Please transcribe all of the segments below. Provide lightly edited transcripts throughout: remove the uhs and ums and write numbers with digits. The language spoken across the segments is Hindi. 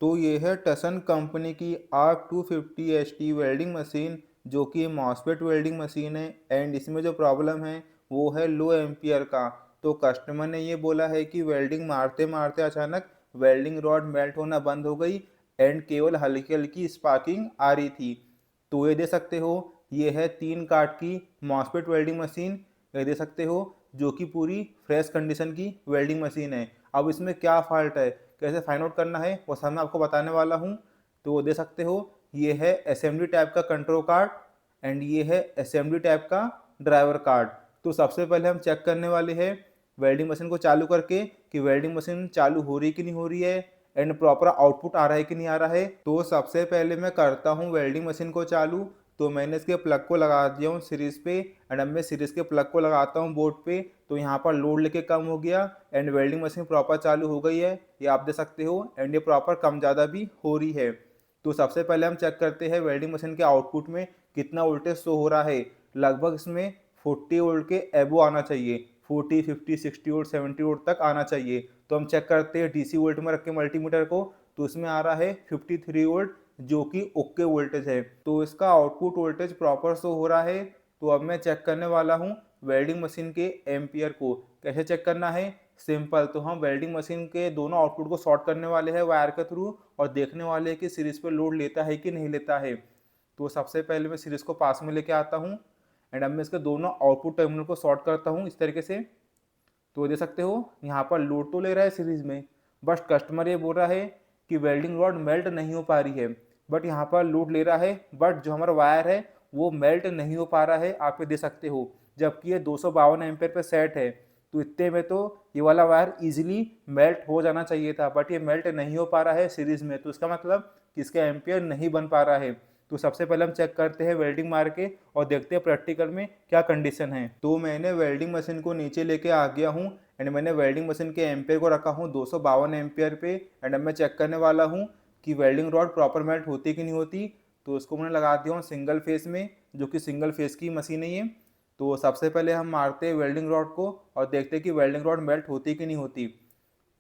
तो ये है टसन कंपनी की आर्क 250 एचटी वेल्डिंग मशीन, जो कि मॉसफेट वेल्डिंग मशीन है। एंड इसमें जो प्रॉब्लम है वो है लो एम्पियर का। तो कस्टमर ने ये बोला है कि वेल्डिंग मारते मारते अचानक वेल्डिंग रॉड मेल्ट होना बंद हो गई एंड केवल हल्की हल्की स्पार्किंग आ रही थी। तो ये दे सकते हो, ये है 3 काट की मॉसफेट वेल्डिंग मशीन। ये दे सकते हो, जो कि पूरी फ्रेश कंडीशन की वेल्डिंग मशीन है। अब इसमें क्या फॉल्ट है, कैसे फाइंड आउट करना है, वो सब मैं आपको बताने वाला हूँ। तो वो दे सकते हो, ये है असेंबली टाइप का कंट्रोल कार्ड एंड ये है असेंबली टाइप का ड्राइवर कार्ड। तो सबसे पहले हम चेक करने वाले हैं वेल्डिंग मशीन को चालू करके कि वेल्डिंग मशीन चालू हो रही कि नहीं हो रही है एंड प्रॉपर आउटपुट आ रहा है कि नहीं आ रहा है। तो सबसे पहले मैं करता हूँ वेल्डिंग मशीन को चालू। तो मैंने इसके प्लग को लगा दिया हूँ सीरीज पे एंड अब मैं सीरीज के प्लग को लगाता हूँ बोर्ड पे। तो यहाँ पर लोड लेके कम हो गया एंड वेल्डिंग मशीन प्रॉपर चालू हो गई है, ये आप देख सकते हो। एंड ये प्रॉपर कम ज़्यादा भी हो रही है। तो सबसे पहले हम चेक करते हैं वेल्डिंग मशीन के आउटपुट में कितना वोल्टेज शो हो रहा है। लगभग इसमें 40 वोल्ट के एबो आना चाहिए, 40 50 60 वोल्ट 70 वोल्ट तक आना चाहिए। तो हम चेक करते हैं डीसी वोल्ट में रख के मल्टीमीटर को। तो इसमें आ रहा है 53 वोल्ट, जो कि ओके वोल्टेज है। तो इसका आउटपुट वोल्टेज प्रॉपर शो हो रहा है। तो अब मैं चेक करने वाला हूँ वेल्डिंग मशीन के एम्पियर को। कैसे चेक करना है, सिंपल। तो हम वेल्डिंग मशीन के दोनों आउटपुट को शॉर्ट करने वाले हैं वायर के थ्रू और देखने वाले हैं कि सीरीज पे लोड लेता है कि नहीं लेता है। तो सबसे पहले मैं सीरीज को पास में लेके आता हूँ एंड अब मैं इसके दोनों आउटपुट टर्मिनल को शॉर्ट करता हूँ इस तरीके से। तो देख सकते हो यहाँ पर लोड तो ले रहा है सीरीज में, बस कस्टमर ये बोल रहा है कि वेल्डिंग रॉड मेल्ट नहीं हो पा रही है। बट यहाँ पर लोड ले रहा है, बट जो हमारा वायर है वो मेल्ट नहीं हो पा रहा है, आप ये देख सकते हो। जबकि ये 252 एम्पेयर पे सेट है। तो इतने में तो ये वाला वायर इजीली मेल्ट हो जाना चाहिए था, बट ये मेल्ट नहीं हो पा रहा है सीरीज में। तो इसका मतलब कि इसका एम्पियर नहीं बन पा रहा है। तो सबसे पहले हम चेक करते हैं वेल्डिंग मार के और देखते हैं प्रैक्टिकल में क्या कंडीशन है। तो मैंने वेल्डिंग मशीन को नीचे लेके आ गया हूँ एंड मैंने वेल्डिंग मशीन के एम्पेयर को रखा हूँ 252 एम्पेयर पे। एंड अब मैं चेक करने वाला हूँ कि वेल्डिंग रॉड प्रॉपर मेल्ट होती कि नहीं होती। तो उसको मैंने लगा दिया हूँ सिंगल फेस में, जो कि सिंगल फेस की मशीन है ये। तो सबसे पहले हम मारते हैं वेल्डिंग रॉड को और देखते हैं कि वेल्डिंग रॉड मेल्ट होती कि नहीं होती।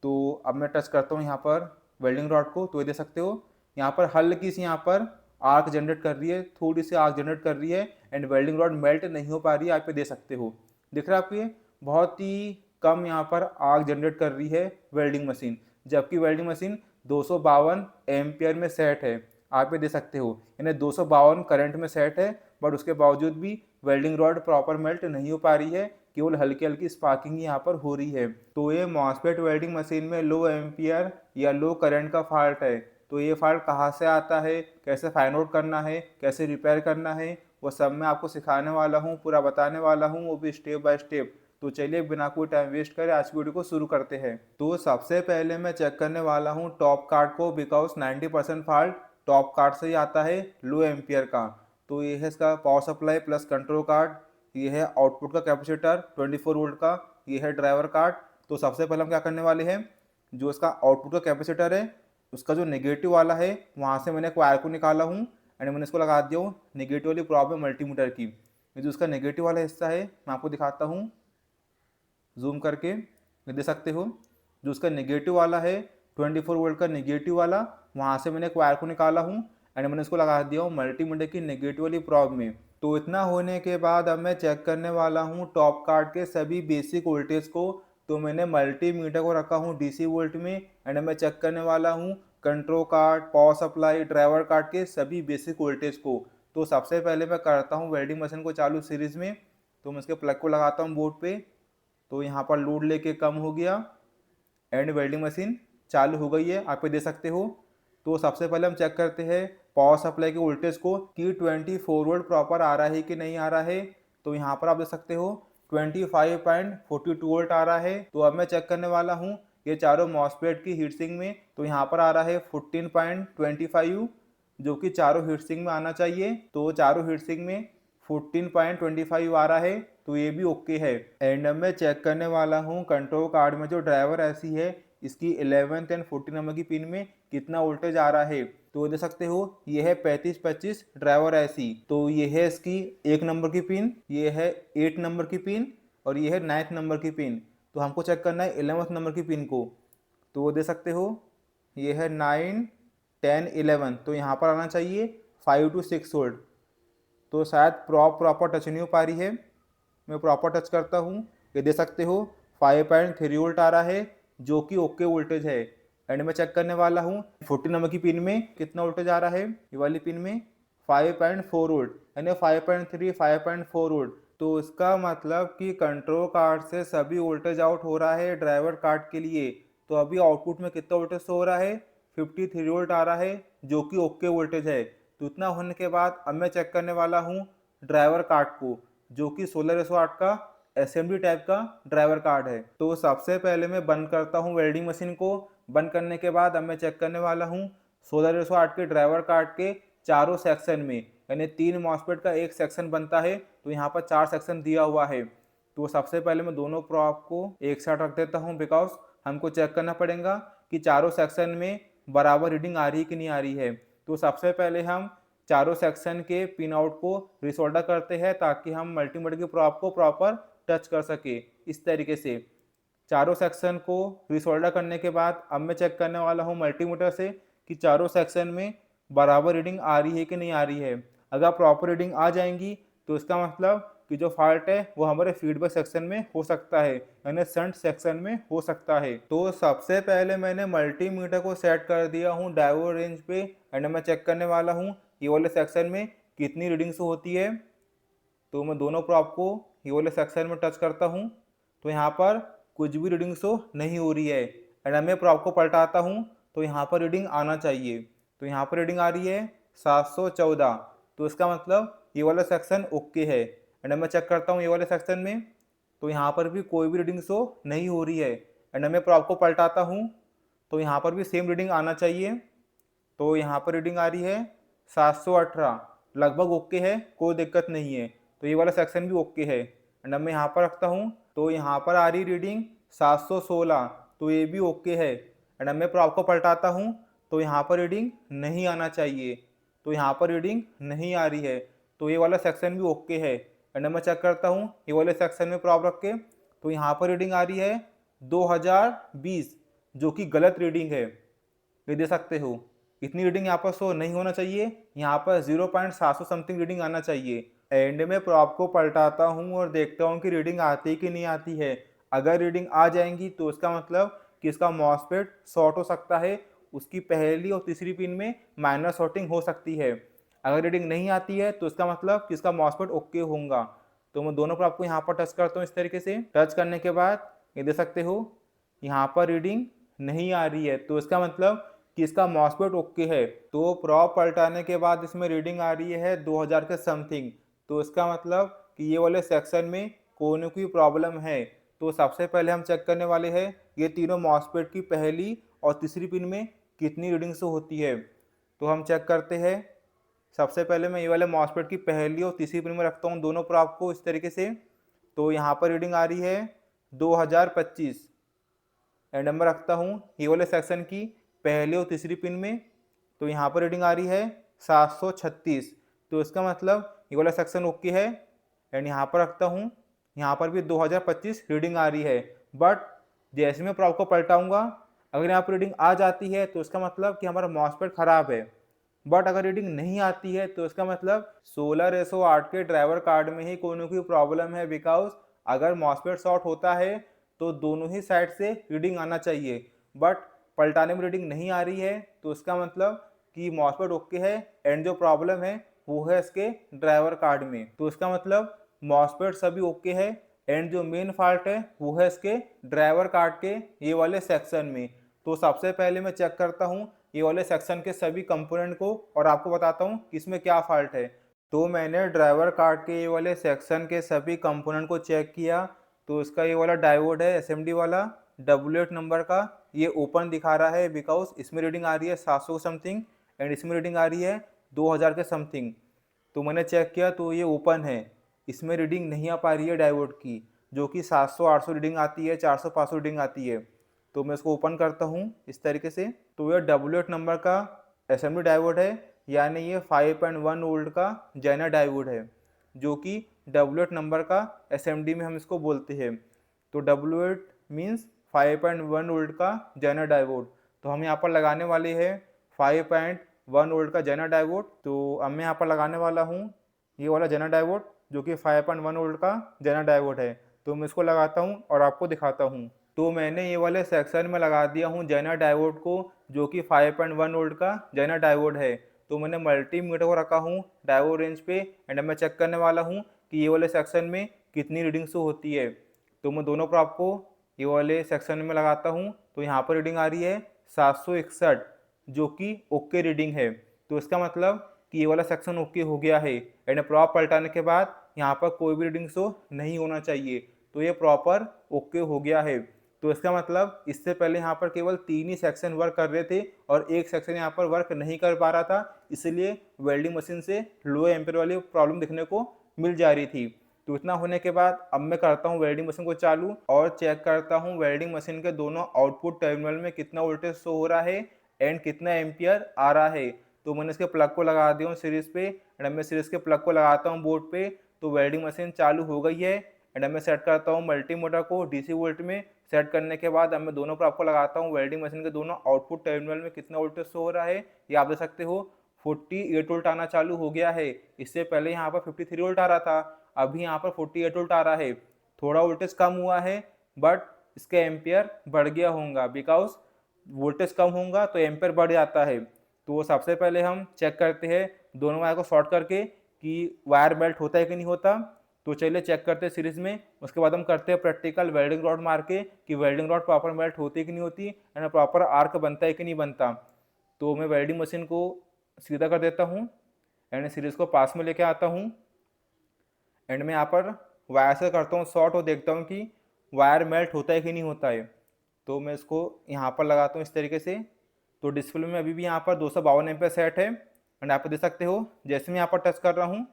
तो अब मैं टच करता हूँ यहाँ पर वेल्डिंग रॉड को। तो ये देख सकते हो यहाँ पर हल्की सी यहाँ पर आर्क जनरेट कर रही है, थोड़ी सी आर्क जनरेट कर रही है एंड वेल्डिंग रॉड मेल्ट नहीं हो पा रही है, आप ये देख सकते हो। दिख रहा है आपको, ये बहुत ही कम यहाँ पर आर्क जनरेट कर रही है वेल्डिंग मशीन। जबकि वेल्डिंग मशीन 252 एम्पियर में सेट है, आप ये देख सकते हो। यानी 252 करंट में सेट है, बट उसके बावजूद भी वेल्डिंग रॉड प्रॉपर मेल्ट नहीं हो पा रही है, केवल हल्की हल्की स्पार्किंग यहाँ पर हो रही है। तो ये मॉसफेट वेल्डिंग मशीन में लो एम्पियर या लो करंट का फॉल्ट है। तो ये फॉल्ट कहाँ से आता है, कैसे फाइंड आउट करना है, कैसे रिपेयर करना है, वो सब मैं आपको सिखाने वाला हूँ, पूरा बताने वाला हूँ, वो भी स्टेप बाय स्टेप। तो चलिए बिना कोई टाइम वेस्ट करे आज की वीडियो को शुरू करते हैं। तो सबसे पहले मैं चेक करने वाला हूँ टॉप कार्ड को, बिकॉज 90% फॉल्ट टॉप कार्ड से ही आता है लो एम्पियर का। तो ये है इसका power supply plus control card, ये है आउटपुट का कैपेसिटर 24 वोल्ट का, ये है ड्राइवर कार्ड। तो सबसे पहले हम क्या करने वाले हैं, जो इसका आउटपुट का कैपेसिटर है उसका जो नेगेटिव वाला है वहाँ से मैंने एक वायर को निकाला हूँ एंड मैंने इसको लगा दिया हूँ नेगेटिव वाली प्रॉब्लम मल्टीमीटर की। ये जो उसका नेगेटिव वाला हिस्सा है मैं आपको दिखाता हूँ जूम करके, ये देख सकते हो। जो उसका नेगेटिव वाला है 24 वोल्ट का नेगेटिव वाला, वहाँ से मैंने एक वायर को निकाला हूँ एंड मैंने इसको लगा दिया हूँ मल्टीमीटर की नेगेटिव वाली प्रॉब में। तो इतना होने के बाद अब मैं चेक करने वाला हूँ टॉप कार्ड के सभी बेसिक वोल्टेज को। तो मैंने मल्टीमीटर को रखा हूँ डीसी वोल्ट में एंड मैं चेक करने वाला हूँ control card power supply driver card के सभी बेसिक वोल्टेज को। तो सबसे पहले मैं करता हूँ वेल्डिंग मशीन को चालू सीरीज में। तो मैं इसके प्लग को लगाता हूँ बोर्ड पे। तो यहाँ पर लोड लेके कम हो गया एंड वेल्डिंग मशीन चालू हो गई है, आप ये देख सकते हो। तो सबसे पहले हम चेक करते हैं पावर सप्लाई के वोल्टेज को कि 24 वोल्ट प्रॉपर आ रहा है कि नहीं आ रहा है। तो यहाँ पर आप देख सकते हो 25.42 वोल्ट आ रहा है। तो अब मैं चेक करने वाला हूँ ये चारों मॉसफेट की हीटसिंक में। तो यहाँ पर आ रहा है 14.25, जो कि चारों हीटसिंक में आना चाहिए। तो चारों हीटसिंक में 14.25 आ रहा है, तो ये भी ओके है। एंड अब मैं चेक करने वाला हूँ कंट्रोल कार्ड में जो ड्राइवर ऐसी है इसकी 11th एंड 14 नंबर की पिन में कितना वोल्टेज आ रहा है। तो देख सकते हो ये है 35-25 ड्राइवर ऐसी। तो ये है इसकी 1 नंबर की पिन, ये है 8 नंबर की पिन और ये है 9th नंबर की पिन। तो हमको चेक करना है 11th नंबर की पिन को। तो वो दे सकते हो ये है 9 10 11, तो यहाँ पर आना चाहिए 5 to 6 वोल्ट। तो शायद प्रॉपर टच नहीं हो पा रही है। मैं प्रॉपर टच करता हूँ, ये दे सकते हो 5.3 वोल्ट आ रहा है, जो कि ओके वोल्टेज है। एंड मैं चेक करने वाला हूँ 14 नंबर की पिन में कितना वोल्टेज आ रहा है। ये वाली पिन में 5.4 वोल्ट, यानी 5.3 5.4 वोल्ट। तो इसका मतलब कि कंट्रोल कार्ड से सभी वोल्टेज आउट हो रहा है ड्राइवर कार्ड के लिए। तो अभी आउटपुट में कितना वोल्टेज शो हो रहा है, 53 वोल्ट आ रहा है, जो कि ओके वोल्टेज है। तो इतना होने के बाद अब मैं चेक करने वाला हूँ ड्राइवर कार्ड को, जो कि 1608 का एसएमडी टाइप का ड्राइवर कार्ड है। तो सबसे पहले मैं बंद करता हूँ वेल्डिंग मशीन को। बंद करने के बाद अब मैं चेक करने वाला हूँ 1608 के ड्राइवर कार्ड के चारों सेक्शन में, यानी 3 मॉसफेट का एक सेक्शन बनता है, तो यहाँ पर 4 सेक्शन दिया हुआ है। तो सबसे पहले मैं दोनों प्रॉप को एक साथ रख देता हूँ, बिकॉज हमको चेक करना पड़ेगा कि चारों सेक्शन में बराबर रीडिंग आ रही है कि नहीं आ रही है। तो सबसे पहले हम चारों सेक्शन के पिन आउट को रिसोल्डर करते हैं, ताकि हम मल्टीमीटर की प्रॉप को प्रॉपर टच कर सके। इस तरीके से चारों सेक्शन को रिसोल्डर करने के बाद अब मैं चेक करने वाला हूँ मल्टीमीटर से कि चारों सेक्शन में बराबर रीडिंग आ रही है कि नहीं आ रही है। अगर प्रॉपर रीडिंग आ जाएंगी तो इसका मतलब कि जो फॉल्ट है वो हमारे फीडबैक सेक्शन में हो सकता है, यानी शंट सेक्शन में हो सकता है। तो सबसे पहले मैंने मल्टीमीटर को सेट कर दिया हूँ डायोड रेंज पे, एंड मैं चेक करने वाला हूँ ये वाले सेक्शन में कितनी रीडिंग्स होती है। तो मैं दोनों प्रॉप को ये वाले सेक्शन में टच करता हूँ, तो यहाँ पर कुछ भी रीडिंग शो नहीं हो रही है। एंड मैं प्रॉप को पलटाता हूँ तो यहाँ पर रीडिंग आना चाहिए। तो यहाँ पर रीडिंग आ रही है 714, तो इसका मतलब ये वाला सेक्शन ओके है। एंड मैं चेक करता हूँ ये वाले सेक्शन में, तो यहाँ पर भी कोई भी रीडिंग शो नहीं हो रही है। एंड मैं प्रॉप को पलटाता हूँ तो यहाँ पर भी सेम रीडिंग आना चाहिए। तो यहाँ पर रीडिंग आ रही है 718, लगभग ओके है, कोई दिक्कत नहीं है। तो ये वाला सेक्शन भी ओके है। एंड अब मैं यहाँ पर रखता हूँ तो यहाँ पर आ रही रीडिंग 716, तो ये भी ओके है। एंड अब मैं प्रॉप को पलटाता हूँ तो यहाँ पर रीडिंग नहीं आना चाहिए, तो यहाँ पर रीडिंग नहीं आ रही है। तो ये वाला सेक्शन भी ओके है। एंड मैं चेक करता हूँ ये वाले सेक्शन में प्रॉप रख के, तो यहाँ पर रीडिंग आ रही है 2020, जो कि गलत रीडिंग है। ये दे सकते हो इतनी रीडिंग यहाँ पर शो नहीं होना चाहिए, यहाँ पर 0.700 समथिंग रीडिंग आना चाहिए। एंड में प्रॉप को पलटाता हूँ और देखता हूँ कि रीडिंग आती कि नहीं आती है। अगर रीडिंग आ जाएंगी तो इसका मतलब कि इसका मॉसफेट शॉर्ट हो सकता है, उसकी पहली और तीसरी पिन में माइनर शॉर्टिंग हो सकती है। अगर रीडिंग नहीं आती है तो इसका मतलब कि इसका मॉसफेट ओके होगा। तो मैं दोनों प्रॉप को यहाँ पर टच करता हूँ। इस तरीके से टच करने के बाद ये देख सकते हो यहाँ पर रीडिंग नहीं आ रही है, तो इसका मतलब कि इसका मॉसफेट ओके है। तो प्रॉप पलटाने के बाद इसमें रीडिंग आ रही है 2000 के समथिंग, तो इसका मतलब कि ये वाले सेक्शन में कोई न कोई प्रॉब्लम है। तो सबसे पहले हम चेक करने वाले हैं ये तीनों मॉसफेट की पहली और तीसरी पिन में कितनी रीडिंग से होती है। तो हम चेक करते हैं। सबसे पहले मैं ये वाले मॉसफेट की पहली और तीसरी पिन में रखता हूँ दोनों प्रॉप को इस तरीके से। तो यहाँ पर रीडिंग आ रही है 2025। एंड नंबर रखता हूँ ये वाले सेक्शन की पहले और तीसरी पिन में, तो यहाँ पर रीडिंग आ रही है 736। तो इसका मतलब ये वाला सेक्शन ओके है। एंड यहाँ पर रखता हूँ, यहाँ पर भी 2025 रीडिंग आ रही है। बट जैसे मैं प्रॉप को पलटाऊँगा, अगर यहाँ पर रीडिंग आ जाती है तो इसका मतलब कि हमारा मॉसफेट ख़राब है। बट अगर रीडिंग नहीं आती है तो इसका मतलब 1608 के ड्राइवर कार्ड में ही कोई ना कोई प्रॉब्लम है। बिकॉज अगर मॉसफेट शॉर्ट होता है तो दोनों ही साइड से रीडिंग आना चाहिए, बट पलटाने में रीडिंग नहीं आ रही है, तो इसका मतलब कि मॉसफेट ओके है। एंड जो प्रॉब्लम है वो है इसके ड्राइवर कार्ड में। तो इसका मतलब मॉसफेट सभी ओके है, एंड जो मेन फॉल्ट है वो है इसके ड्राइवर कार्ड के ये वाले सेक्शन में। तो सबसे पहले मैं चेक करता हूँ ये वाले सेक्शन के सभी कंपोनेंट को, और आपको बताता हूँ कि इसमें क्या फॉल्ट है। तो मैंने ड्राइवर कार्ड के ये वाले सेक्शन के सभी कंपोनेंट को चेक किया। तो इसका ये वाला डायोड है एसएमडी वाला W8 नंबर का, ये ओपन दिखा रहा है, बिकॉज इसमें रीडिंग आ रही है 700 समथिंग एंड इसमें रीडिंग आ रही है 2000 के समथिंग। तो मैंने चेक किया तो ये ओपन है, इसमें रीडिंग नहीं आ पा रही है डायोड की, जो कि 700-800 रीडिंग आती है, 400-500 रीडिंग आती है। तो मैं इसको ओपन करता हूँ इस तरीके से। तो ये W8 नंबर का एसएमडी डायोड है, यानी ये 5.1 वोल्ट का जेनर डायोड है, जो कि W8 नंबर का एसएमडी में हम इसको बोलते हैं। तो W8 मीन्स 5.1 वोल्ट का जेनर डायोड। तो हम यहाँ पर लगाने वाले हैं 5.1 वोल्ट का जेनर डायोड। तो अब मैं यहाँ पर लगाने वाला हूँ ये वाला जेनर डायोड, जो कि 5.1 वोल्ट का जेनर डायोड है। तो मैं इसको लगाता हूँ और आपको दिखाता हूँ। तो मैंने ये वाले सेक्शन में लगा दिया हूँ जेनर डायोड को, जो कि 5.1 वोल्ट का जेनर डायोड है। तो मैंने मल्टीमीटर को रखा हूँ डायोड रेंज पे एंड मैं चेक करने वाला हूँ कि ये वाले सेक्शन में कितनी रीडिंग शो होती है। तो मैं दोनों प्रोब को ये वाले सेक्शन में लगाता हूँ। तो यहाँ पर रीडिंग आ रही है 761, जो कि ओके रीडिंग है। तो इसका मतलब कि ये वाला सेक्शन ओके हो गया है एंड प्रॉप पलटाने के बाद यहाँ पर कोई भी रीडिंग शो नहीं होना चाहिए। तो ये प्रॉपर ओके हो गया है। तो इसका मतलब इससे पहले यहाँ पर केवल 3 ही सेक्शन वर्क कर रहे थे और एक सेक्शन यहाँ पर वर्क नहीं कर पा रहा था, इसलिए वेल्डिंग मशीन से लो एम्पेयर वाली प्रॉब्लम दिखने को मिल जा रही थी। तो इतना होने के बाद अब मैं करता हूँ वेल्डिंग मशीन को चालू और चेक करता हूँ वेल्डिंग मशीन के दोनों आउटपुट टर्मिनल में कितना वोल्टेज शो हो रहा है एंड कितना एम्पियर आ रहा है। तो मैंने इसके प्लग को लगा दिया हूँ सीरीज पे एंड मैं सीरीज के प्लग को लगाता हूँ बोर्ड पे। तो वेल्डिंग मशीन चालू हो गई है एंड मैं सेट करता हूँ मल्टीमीटर को डीसी वोल्ट में। सेट करने के बाद अब मैं दोनों पर आपको लगाता हूँ वेल्डिंग मशीन के दोनों आउटपुट टर्मिनल में कितना वोल्टेज शो हो रहा है। ये आप देख सकते हो 48 वोल्ट आना चालू हो गया है। इससे पहले यहाँ पर 53 वोल्ट आ रहा था, अभी यहाँ पर 48 वोल्ट आ रहा है। थोड़ा वोल्टेज कम हुआ है बट इसका एम्पियर बढ़ गया होगा, बिकॉज वोल्टेज कम होगा तो एम्पियर बढ़ जाता है। तो सबसे पहले हम चेक करते हैं दोनों वायर को शॉर्ट करके कि वायर मेल्ट होता है कि नहीं होता। तो चलिए चेक करते हैं सीरीज में, उसके बाद हम करते हैं प्रैक्टिकल वेल्डिंग रॉड मार के कि वेल्डिंग रॉड प्रॉपर मेल्ट होती है कि नहीं होती एंड प्रॉपर आर्क बनता है कि नहीं बनता। तो मैं वेल्डिंग मशीन को सीधा कर देता हूँ एंड सीरीज को पास में लेके आता हूँ एंड मैं यहाँ पर वायर से करता हूँ शॉर्ट और देखता हूँ कि वायर मेल्ट होता है कि नहीं होता है। तो मैं इसको यहाँ पर लगाता हूँ इस तरीके से। तो डिस्प्ले में अभी भी यहाँ पर 252 एम्पीयर सेट है एंड आप देख सकते हो जैसे मैं यहाँ पर टच कर रहा हूँ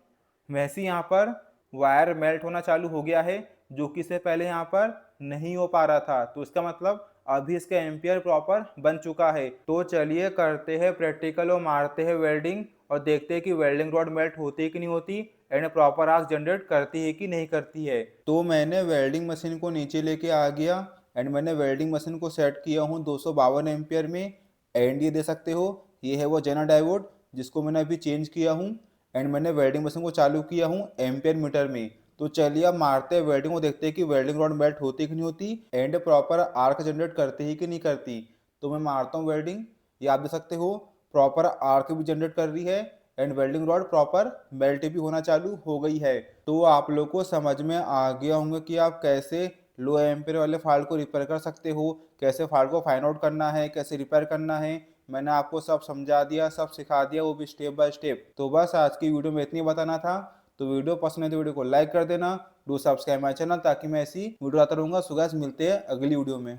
वैसे ही यहाँ पर वायर मेल्ट होना चालू हो गया है, जो कि इससे पहले यहाँ पर नहीं हो पा रहा था। तो इसका मतलब अभी इसका एम्पियर प्रॉपर बन चुका है। तो चलिए करते हैं प्रैक्टिकल और मारते हैं वेल्डिंग और देखते हैं कि वेल्डिंग रॉड मेल्ट होती है कि नहीं होती एंड प्रॉपर आर्क जनरेट करती है कि नहीं करती है। तो मैंने वेल्डिंग मशीन को नीचे लेके आ गया एंड मैंने वेल्डिंग मशीन को सेट किया हूँ 252 एम्पियर में एंड ये दे सकते हो ये है वो जेनर डायोड जिसको मैंने अभी चेंज किया हूँ एंड मैंने वेल्डिंग मशीन को चालू किया हूँ एम्पियर मीटर में। तो चलिए अब मारते हैं वेल्डिंग को, देखते हैं कि वेल्डिंग रॉड मेल्ट होती है कि नहीं होती एंड प्रॉपर आर्क जनरेट करती है कि नहीं करती। तो मैं मारता हूँ वेल्डिंग, ये आप देख सकते हो प्रॉपर आर्क भी जनरेट कर रही है and welding rod proper melt भी होना चालू हो गई है। तो आप लोग को समझ में आ गया होंगे कि आप कैसे लो एम्पियर वाले फॉल्ट को रिपेयर कर सकते हो, कैसे फॉल्ट को फाइंड आउट करना है, कैसे रिपेयर करना है। मैंने आपको सब समझा दिया, सब सिखा दिया, वो भी स्टेप बाय स्टेप। तो बस आज की वीडियो में इतनी बताना था। तो वीडियो पसंद है तो वीडियो को लाइक कर देना, डू सब्सक्राइब माई चैनल ताकि मैं ऐसी वीडियो आता रहूँगा। सो गाइस मिलते हैं अगली वीडियो में।